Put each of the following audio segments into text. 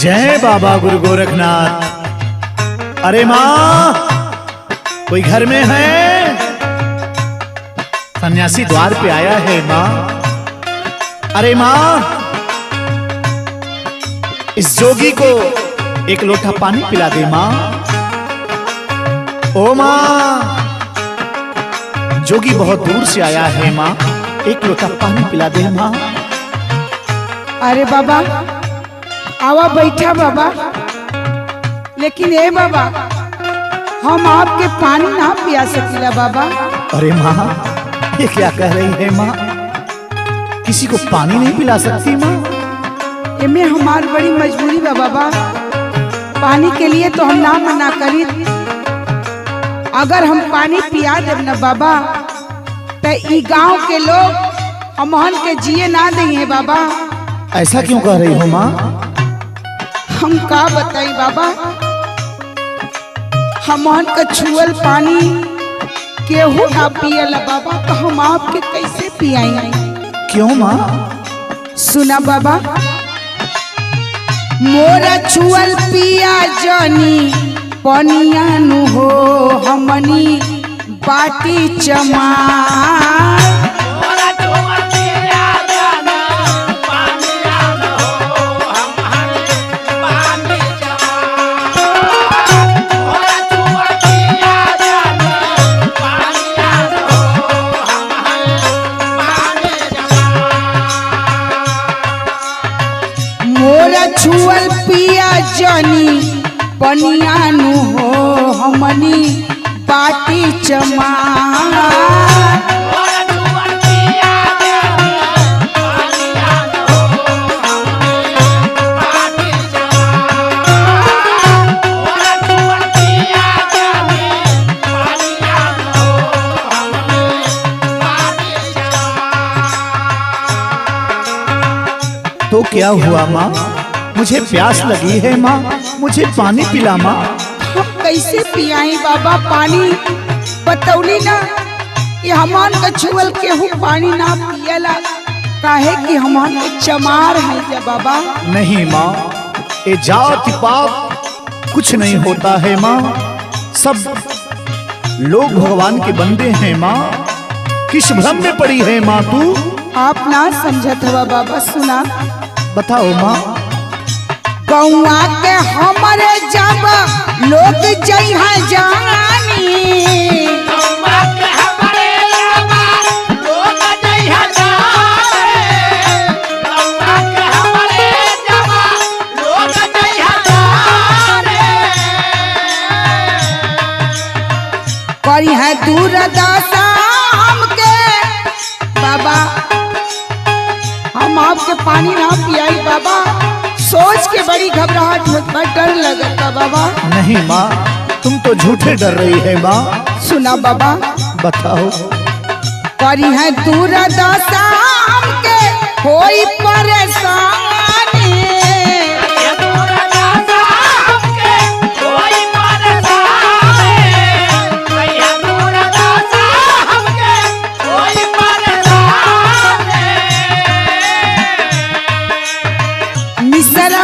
जय बाबा गुरु गोरखनाथ। अरे माँ, कोई घर में है? सन्यासी द्वार पे आया है माँ। अरे माँ, इस जोगी को एक लोटा पानी पिला दे माँ। ओ माँ, जोगी बहुत दूर से आया है माँ, एक लोटा पानी पिला दे माँ। अरे बाबा, आवा बैठा बाबा। लेकिन ए बाबा, हम आपके पानी ना पिया सकीला बाबा। अरे माँ, ये क्या कह रही है माँ? किसी को पानी नहीं पिला सकती माँ? इनमें हमारी बड़ी मजबूरी बा बाबा। पानी के लिए तो हम ना मना करी। अगर हम पानी पिया देब न बाबा, तो ई गांव के लोग हमहन के जिए ना देंगे बाबा। ऐसा क्यों कह रही हो माँ? हम का बताई बाबा, हमहन का छुअल पानी केहू ना पियला बाबा, तो हम आपके कैसे पियाई? क्यों माँ? सुना बाबा, मोरा छुअल पिया जानी पनिया नु हो, हमनी बाटी चमार। छुअल पिया जानी पनिया नु हो, हमनी बाटी चमार। तो क्या हुआ माँ? मुझे प्यास लगी है माँ, मुझे पानी पिला माँ। हम कैसे पियाई बाबा पानी? बतौली ना, ये हमान का छुअल केहू पानी ना पियला, काहे कि हमान के चमार है जा बाबा। नहीं माँ, ये जात पाप कुछ नहीं होता है माँ। सब लोग भगवान के बंदे हैं माँ। किस भ्रम में पड़ी है माँ तू? आप ना समझत हवा बाबा। सुना, बताओ माँ। गौआ के हमारे जब लोग जइहा जानी, गौआ के हमारे जब लोग जइहा जानी, गौआ के हमारे जब लोग जइहा जानी, करी है दूर दशा हमके बाबा। हम आपके पानी ना पियाई बाबा, सोच के बड़ी घबराहट होता, डर लगता बाबा। नहीं माँ, तुम तो झूठे डर रही है माँ। सुना बाबा, बताओ। करी है दूर दशा हमके कोई परेशानी,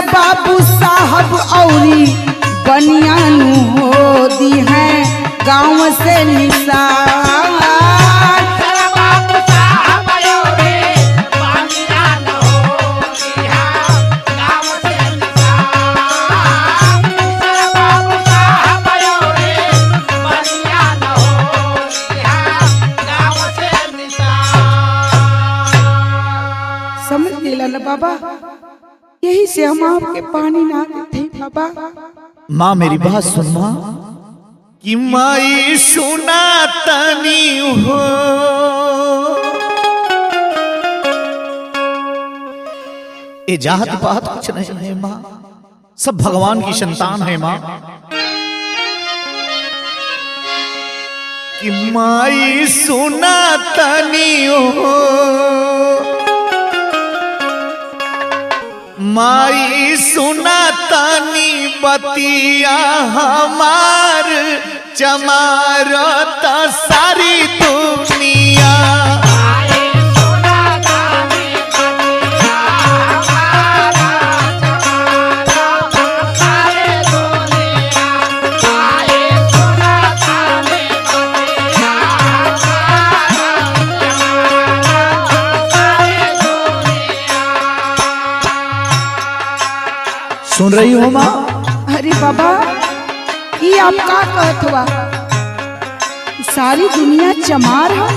बाबू साहब औरी बनियानु हो दी है गांव से निशान। बाबू साहब औरी बनियानु हो दी है गांव से निशान। बाबू साहब औरी बनियानु हो दी है गांव से निशान। समझ गेला ना बाबा, यही से हम आपके पानी ना देते बाबा। माँ मेरी बात सुन माँ, कि माई सुना तनी हो, ये जात पात कुछ नहीं है माँ, सब भगवान की संतान है माँ। कि माई सुना तनी हो, माई सुना तानी बतिया हमार, चमारत सारी दुनिया। सुन रही हो माँ? अरे बाबा, ये आप का कहत हुआ? सारी दुनिया चमार है।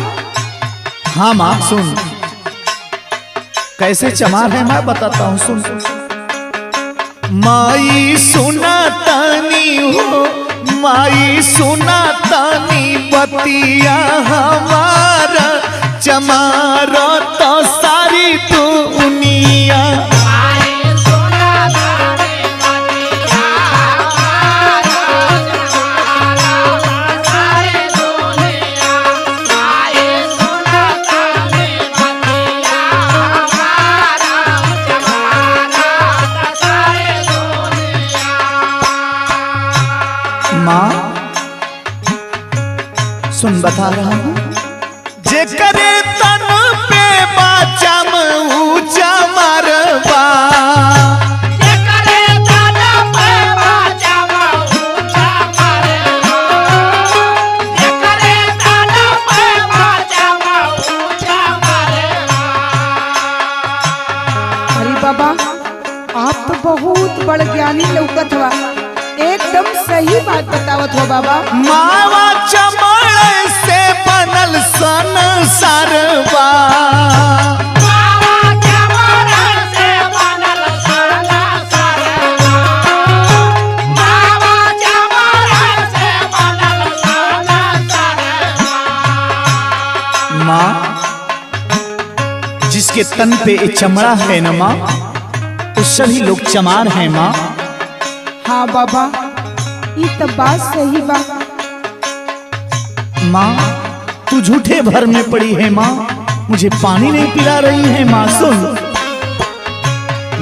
हाँ माँ सुन, कैसे चमार है मैं बताता हूँ, सुन। माई सुना तानी हो, माई सुना तानी बतिया हमारा, चमारो तो सारी दुनिया। माँ सुन बता रहा हूँ, जे करे तन पे बाचम ऊंचा मरबा, जे करे तन पे बाचम ऊंचा मरबा, जे करे तन पे बाचम ऊंचा मरबा। अरे बाबा, आप तो बहुत बड़ ज्ञानी लौकत हुआ, एकदम सही बात बतावत हो बाबा। मावा चमड़े से बनल संसारवा, मावा चमड़े से बनल संसारवा, मावा चमड़े से बनल संसारवा। माँ जिसके तन पे ये चमड़ा है न माँ, तो सभी लोग चमार हैं माँ। हाँ बाबा, ये तो बात सही बा। माँ तू झूठे भर में पड़ी है माँ, मुझे पानी नहीं पिला रही है माँ। सुन,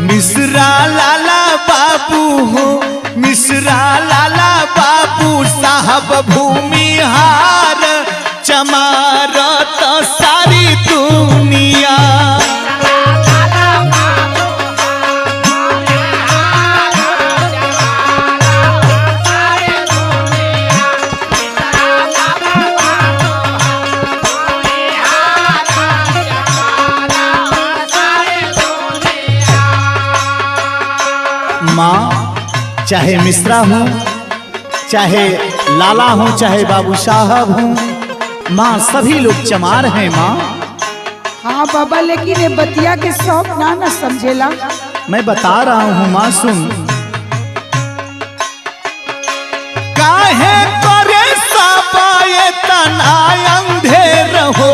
मिश्रा लाला बाबू हो, मिश्रा लाला बाबू साहब भूमिहार, चमार तो सारी दुनिया। माँ चाहे मिश्रा हूँ, चाहे लाला हूँ, चाहे बाबू साहब हूँ, माँ सभी लोग चमार हैं माँ। हाँ बाबा, लेकिन ये बतिया के शौक ना समझेला। मैं बता रहा हूँ माँ सुन। काहे करे सबाए तना अंधेर हो,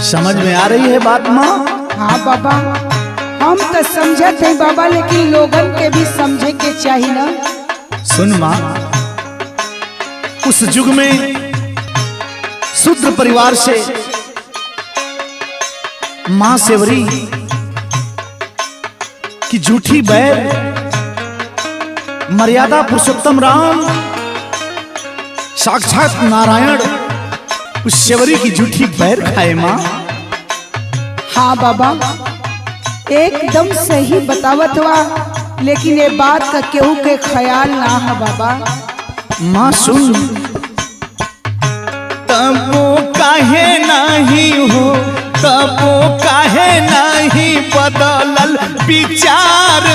समझ में आ रही है बात माँ? हाँ बाबा, हम तो समझते हैं बाबा, लेकिन लोगन के भी समझे के चाहिए ना। सुन माँ, उस युग में शूद्र परिवार से माँ सेवरी की झूठी बैर मर्यादा पुरुषोत्तम राम साक्षात नारायण उस सेवरी की झूठी बैर खाए माँ। हाँ बाबा, एकदम सही बतावत हुआ, लेकिन ये बात का केहू के ख्याल ना है बाबा। माँ सुन, तबो काहे नहीं हो, तबो काहे नहीं बदलल विचार,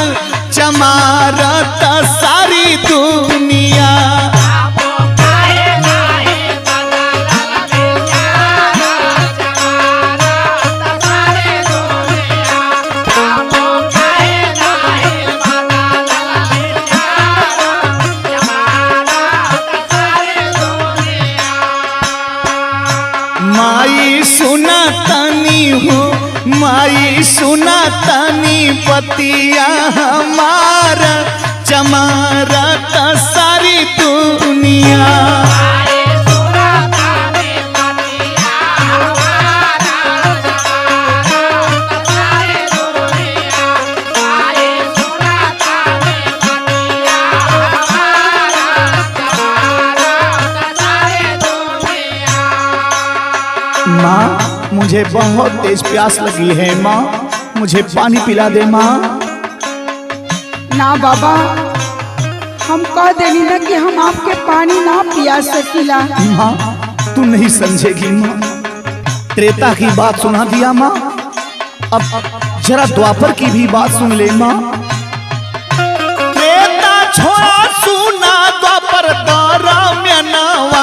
चमार तो सारी दुनिया। माई सुना तानी हो, माई सुना तानी पतिया हमारा, चमारा तो सारी दुनिया। माँ मुझे बहुत तेज प्यास लगी है माँ, मुझे पानी पिला दे माँ। ना बाबा, हम कह देनी ना कि हम आपके पानी ना पिया सकीला। माँ तू नहीं समझेगी माँ, त्रेता की बात सुना दिया माँ, अब जरा द्वापर की भी बात सुन ले माँ। त्रेता छोड़ा सुना द्वापर दारा में नवा,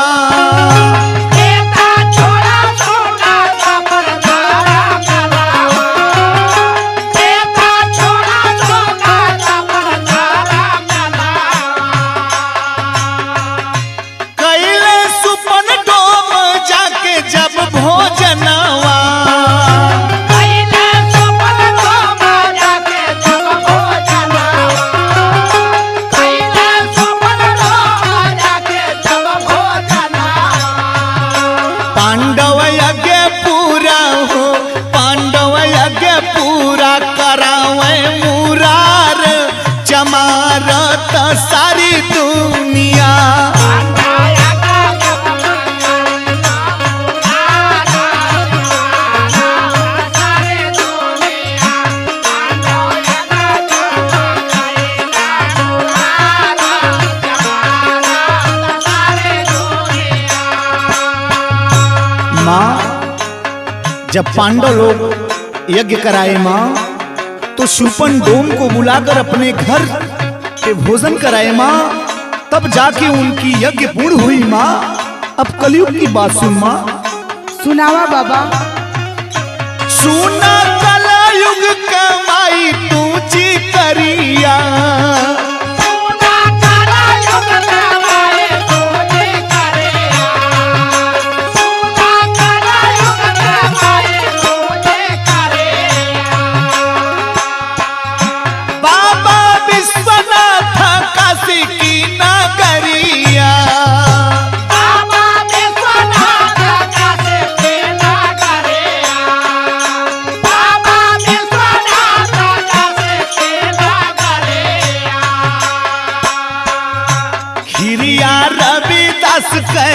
सारी दुनिया। माँ जब पांडव लोग यज्ञ कराए माँ, तो शूपन डोम को बुलाकर अपने घर के भोजन कराए माँ, तब जाके उनकी यज्ञ पूर्ण हुई माँ। अब कलयुग की बात सुन माँ। सुनावा बाबा। सुना कलयुग कमाई तूची करिया,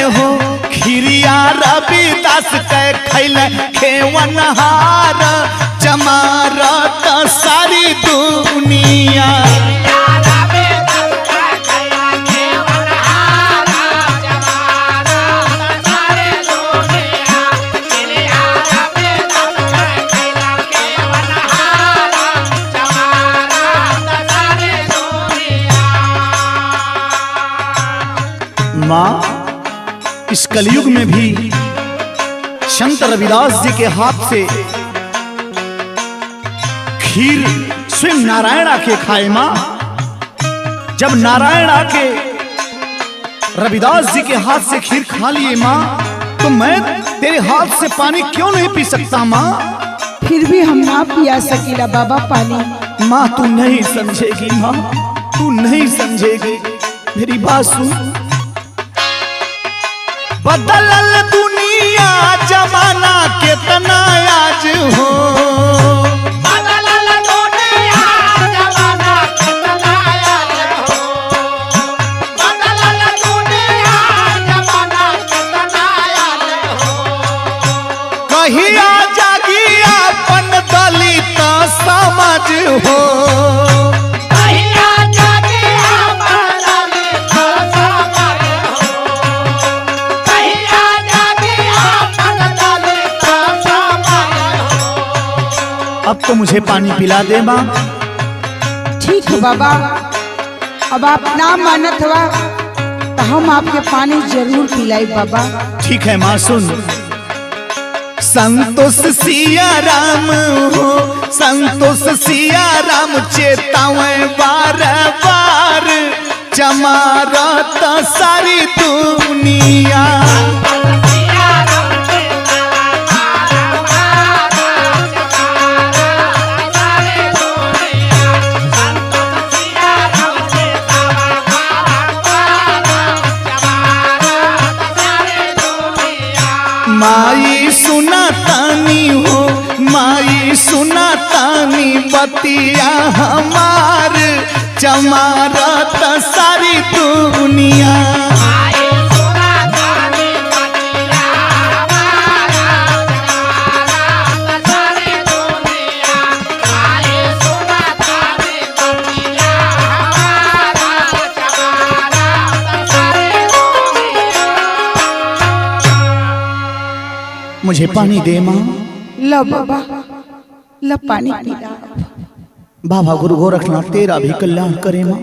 हो खिरिया रविदास कह खैल खेवनहार जमारत सारी दुनिया। माँ इस कलयुग में भी संत रविदास जी के हाथ से खीर स्वयं नारायण आके खाए माँ। जब नारायण आके रविदास जी के हाथ से खीर खा लिए माँ, तो मैं तेरे हाथ से पानी क्यों नहीं पी सकता माँ? फिर भी हम ना पिया सकीला बाबा पानी। माँ तू नहीं समझेगी माँ, तू नहीं समझेगी, मेरी बात सुन। बदलल दुनिया जमाना कितना आज हो, बदलल दुनिया जमाना कितना आज हो, बदलल दुनिया जमाना कितना आज हो। कहिया जागी अपन दलित समाज हो, अब तो मुझे पानी पिला दे माँ। ठीक है बाबा, अब आप ना मानत हुआ तो हम आपके पानी जरूर पिलाई बाबा। ठीक है माँ सुन। संतोष सिया राम हो, संतोष सिया राम चेतावे बार बार जमारत सारी दुनिया। माई सुना तानी हो, माई सुना तानी बतिया हमार जमारत सारी दुनिया। मुझे पानी दे माँ। लो बाबा, लो पानी पी ला। बाबा गुरु गोरखनाथ तेरा भी कल्याण करे माँ।